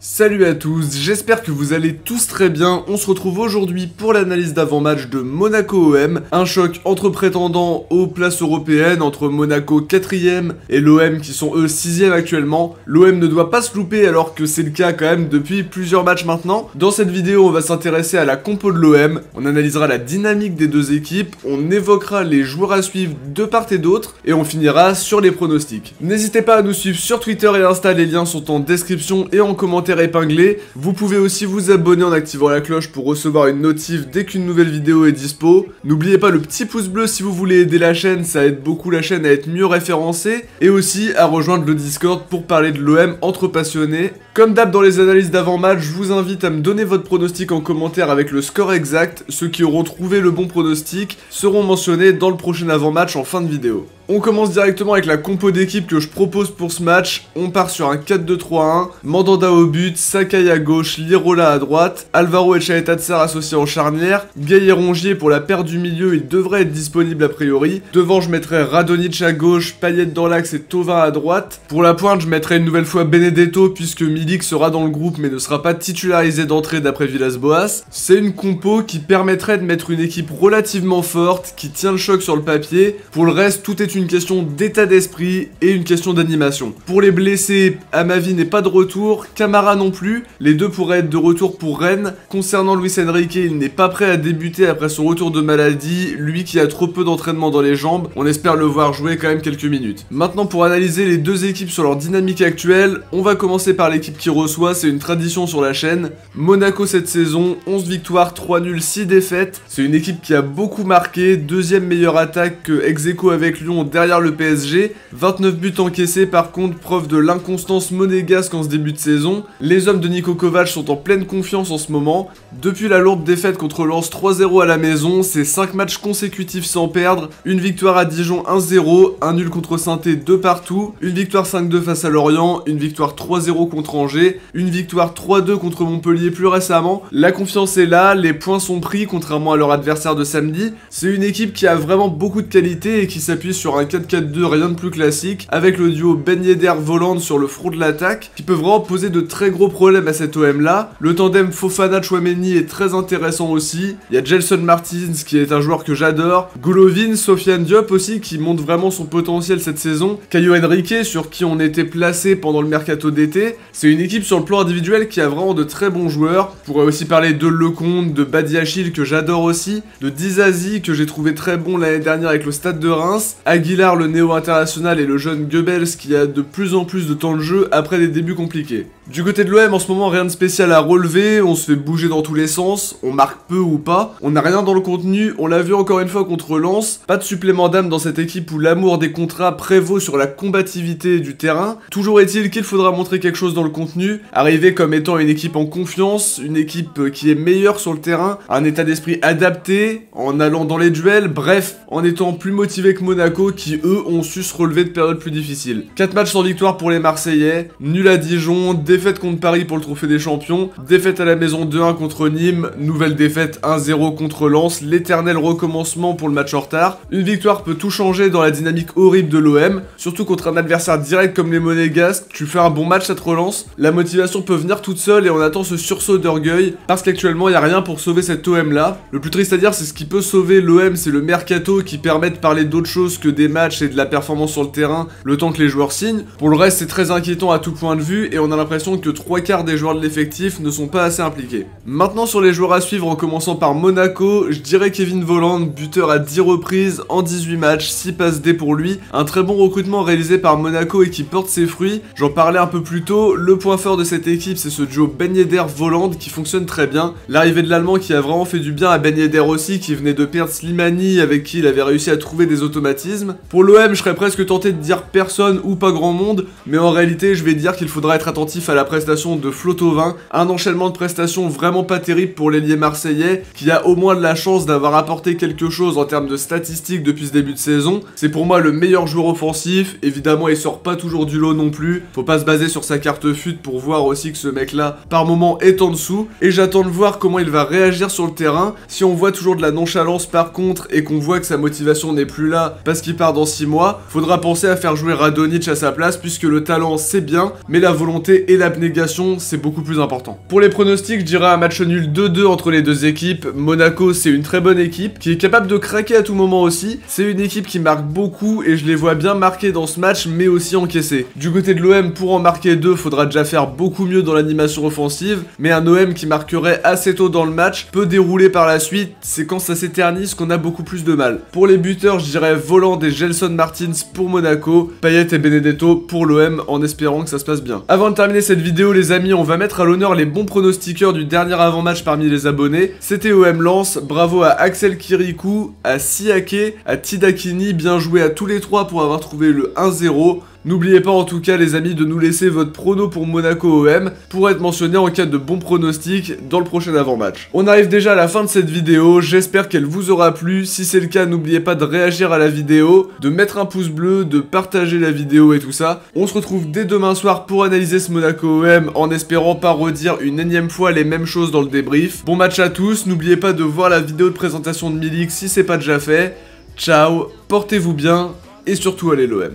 Salut à tous, j'espère que vous allez tous très bien. On se retrouve aujourd'hui pour l'analyse d'avant-match de Monaco-OM, un choc entre prétendants aux places européennes, entre Monaco 4ème et l'OM qui sont eux 6ème actuellement. L'OM ne doit pas se louper alors que c'est le cas quand même depuis plusieurs matchs maintenant. Dans cette vidéo, on va s'intéresser à la compo de l'OM, on analysera la dynamique des deux équipes, on évoquera les joueurs à suivre de part et d'autre, et on finira sur les pronostics. N'hésitez pas à nous suivre sur Twitter et Insta, les liens sont en description et en commentaire épinglé. Vous pouvez aussi vous abonner en activant la cloche pour recevoir une notif dès qu'une nouvelle vidéo est dispo. N'oubliez pas le petit pouce bleu si vous voulez aider la chaîne, ça aide beaucoup la chaîne à être mieux référencée, et aussi à rejoindre le Discord pour parler de l'OM entre passionnés. Comme d'hab dans les analyses d'avant-match, je vous invite à me donner votre pronostic en commentaire avec le score exact. Ceux qui auront trouvé le bon pronostic seront mentionnés dans le prochain avant-match en fin de vidéo. On commence directement avec la compo d'équipe que je propose pour ce match. On part sur un 4-2-3-1, Mandanda au but, Sakai à gauche, Lirola à droite, Alvaro Etxaeta Tsar associé en charnière, Gaël Rongier pour la paire du milieu, il devrait être disponible a priori. Devant je mettrai Radonjic à gauche, Payet dans l'axe et Thauvin à droite. Pour la pointe je mettrai une nouvelle fois Benedetto puisque Milik sera dans le groupe mais ne sera pas titularisé d'entrée d'après Villas-Boas. C'est une compo qui permettrait de mettre une équipe relativement forte, qui tient le choc sur le papier. Pour le reste tout est une question d'état d'esprit et une question d'animation. Pour les blessés, Amavi n'est pas de retour, Camara non plus, les deux pourraient être de retour pour Rennes. Concernant Luis Enrique, il n'est pas prêt à débuter après son retour de maladie, lui qui a trop peu d'entraînement dans les jambes, on espère le voir jouer quand même quelques minutes. Maintenant pour analyser les deux équipes sur leur dynamique actuelle, on va commencer par l'équipe qui reçoit, c'est une tradition sur la chaîne. Monaco cette saison, 11 victoires, 3 nuls, 6 défaites, c'est une équipe qui a beaucoup marqué, deuxième meilleure attaque que ex-aequo avec Lyon derrière le PSG, 29 buts encaissés par contre, preuve de l'inconstance monégasque en ce début de saison. Les hommes de Niko Kovac sont en pleine confiance en ce moment. Depuis la lourde défaite contre Lens 3-0 à la maison, c'est 5 matchs consécutifs sans perdre, une victoire à Dijon 1-0, un nul contre Saint-Étienne 2 partout, une victoire 5-2 face à Lorient, une victoire 3-0 contre Angers, une victoire 3-2 contre Montpellier plus récemment. La confiance est là, les points sont pris contrairement à leur adversaire de samedi. C'est une équipe qui a vraiment beaucoup de qualité et qui s'appuie sur un 4-4-2 rien de plus classique, avec le duo Ben Yedder-Volland sur le front de l'attaque, qui peut vraiment poser de très gros problèmes à cet OM là. Le tandem Fofana-Chouameni est très intéressant aussi, il y a Gelson Martins qui est un joueur que j'adore, Golovin, Sofiane Diop aussi qui montre vraiment son potentiel cette saison, Caio Henrique sur qui on était placé pendant le mercato d'été. C'est une équipe sur le plan individuel qui a vraiment de très bons joueurs. Je pourrais aussi parler de Lecomte, de Badiachil que j'adore aussi, de Dizazi que j'ai trouvé très bon l'année dernière avec le Stade de Reims, Aguilar le néo-international et le jeune Goebbels qui a de plus en plus de temps de jeu après des débuts compliqués. Du côté de l'OM en ce moment rien de spécial à relever, on se fait bouger dans tous les sens, on marque peu ou pas, on n'a rien dans le contenu, on l'a vu encore une fois contre Lens, pas de supplément d'âme dans cette équipe où l'amour des contrats prévaut sur la combativité du terrain. Toujours est-il qu'il faudra montrer quelque chose dans le contenu, arriver comme étant une équipe en confiance, une équipe qui est meilleure sur le terrain, un état d'esprit adapté, en allant dans les duels, bref, en étant plus motivé que Monaco qui eux ont su se relever de périodes plus difficiles. 4 matchs sans victoire pour les Marseillais, nul à Dijon, défaite contre Paris pour le trophée des champions, défaite à la maison 2-1 contre Nîmes, nouvelle défaite 1-0 contre Lens, l'éternel recommencement pour le match en retard. Une victoire peut tout changer dans la dynamique horrible de l'OM, surtout contre un adversaire direct comme les Monégasques. Tu fais un bon match, ça te relance, la motivation peut venir toute seule et on attend ce sursaut d'orgueil, parce qu'actuellement il n'y a rien pour sauver cet OM là. Le plus triste à dire c'est ce qui peut sauver l'OM, c'est le mercato qui permet de parler d'autre chose que des matchs et de la performance sur le terrain, le temps que les joueurs signent. Pour le reste c'est très inquiétant à tout point de vue et on a l'impression que 3/4 des joueurs de l'effectif ne sont pas assez impliqués. Maintenant sur les joueurs à suivre en commençant par Monaco, je dirais Kevin Volland, buteur à 10 reprises en 18 matchs, 6 passes D pour lui, un très bon recrutement réalisé par Monaco et qui porte ses fruits. J'en parlais un peu plus tôt, le point fort de cette équipe c'est ce duo Ben Yedder-Volland qui fonctionne très bien. L'arrivée de l'allemand qui a vraiment fait du bien à Ben Yedder aussi, qui venait de perdre Slimani avec qui il avait réussi à trouver des automatismes. Pour l'OM je serais presque tenté de dire personne ou pas grand monde, mais en réalité je vais dire qu'il faudra être attentif à la prestation de Flo Thauvin, un enchaînement de prestations vraiment pas terrible pour l'ailier marseillais, qui a au moins de la chance d'avoir apporté quelque chose en termes de statistiques depuis ce début de saison. C'est pour moi le meilleur joueur offensif, évidemment il sort pas toujours du lot non plus, faut pas se baser sur sa carte fut pour voir aussi que ce mec là par moment est en dessous, et j'attends de voir comment il va réagir sur le terrain. Si on voit toujours de la nonchalance par contre et qu'on voit que sa motivation n'est plus là parce qu'il part dans 6 mois, faudra penser à faire jouer Radonjic à sa place puisque le talent c'est bien, mais la volonté et l'abnégation c'est beaucoup plus important. Pour les pronostics, je dirais un match nul 2-2 entre les deux équipes. Monaco c'est une très bonne équipe qui est capable de craquer à tout moment aussi. C'est une équipe qui marque beaucoup et je les vois bien marquer dans ce match mais aussi encaisser. Du côté de l'OM, pour en marquer 2, faudra déjà faire beaucoup mieux dans l'animation offensive, mais un OM qui marquerait assez tôt dans le match peut dérouler par la suite, c'est quand ça s'éternise qu'on a beaucoup plus de mal. Pour les buteurs, je dirais Voland et Gelson Martins pour Monaco, Payet et Benedetto pour l'OM en espérant que ça se passe bien. Avant de terminer cette vidéo les amis, on va mettre à l'honneur les bons pronostiqueurs du dernier avant-match parmi les abonnés. C'était OM Lens, bravo à Axel Kirikou, à Siake, à Tidakini, bien joué à tous les trois pour avoir trouvé le 1-0. N'oubliez pas en tout cas les amis de nous laisser votre prono pour Monaco OM pour être mentionné en cas de bons pronostics dans le prochain avant-match. On arrive déjà à la fin de cette vidéo, j'espère qu'elle vous aura plu. Si c'est le cas, n'oubliez pas de réagir à la vidéo, de mettre un pouce bleu, de partager la vidéo et tout ça. On se retrouve dès demain soir pour analyser ce Monaco OM en espérant pas redire une énième fois les mêmes choses dans le débrief. Bon match à tous, n'oubliez pas de voir la vidéo de présentation de Milik si c'est pas déjà fait. Ciao, portez-vous bien et surtout allez l'OM.